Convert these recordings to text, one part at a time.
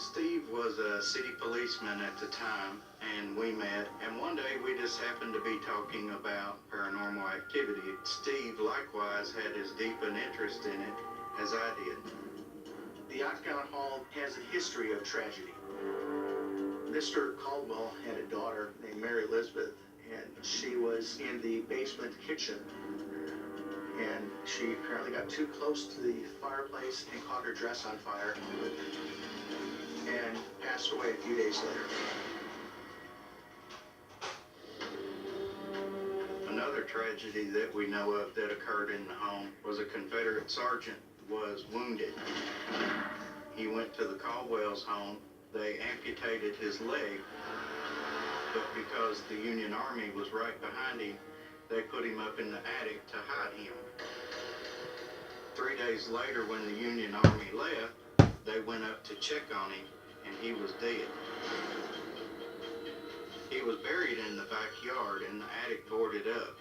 Steve was a city policeman at the time, and we met, and one day we just happened to be talking about paranormal activity. Steve likewise had as deep an interest in it as I did. The Octagon Hall has a history of tragedy. Mr. Caldwell had a daughter named Mary Elizabeth, and she was in the basement kitchen. And she apparently got too close to the fireplace and caught her dress on fire and passed away a few days later. Another tragedy that we know of that occurred in the home was a Confederate sergeant was wounded. He went to the Caldwell's home. They amputated his leg, but because the Union Army was right behind him, they put him up in the attic to hide him. 3 days later, when the Union Army left, they went up to check on him, and he was dead. He was buried in the backyard, and the attic boarded up.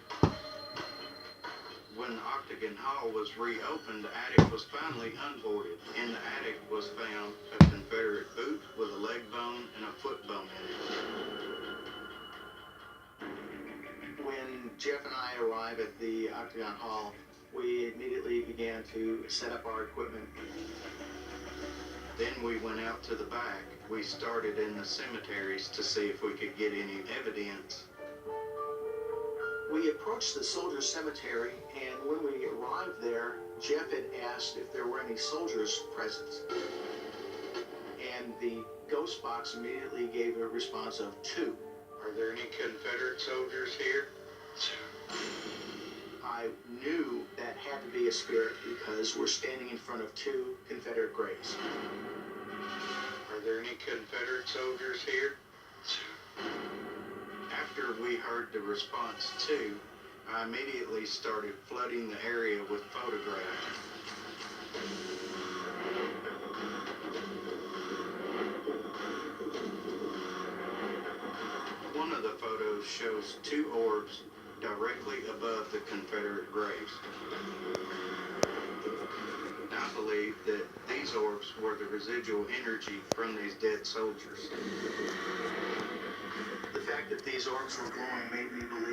When the Octagon Hall was reopened, the attic was finally unboarded. In the attic was found a Confederate boot with a leg bone and a foot bone in it. When Jeff and I arrived at the Octagon Hall, we immediately began to set up our equipment. Then we went out to the back. We started in the cemeteries to see if we could get any evidence. We approached the soldiers' cemetery, and when we arrived there, Jeff had asked if there were any soldiers present. And the ghost box immediately gave a response of 2. Are there any Confederate soldiers here? I knew that had to be a spirit because we're standing in front of 2 Confederate graves. Are there any Confederate soldiers here? After we heard the response 2, I immediately started flooding the area with photographs. One of the photos shows 2 orbs directly above the Confederate graves. I believe that these orbs were the residual energy from these dead soldiers. The fact that these orbs were glowing made me believe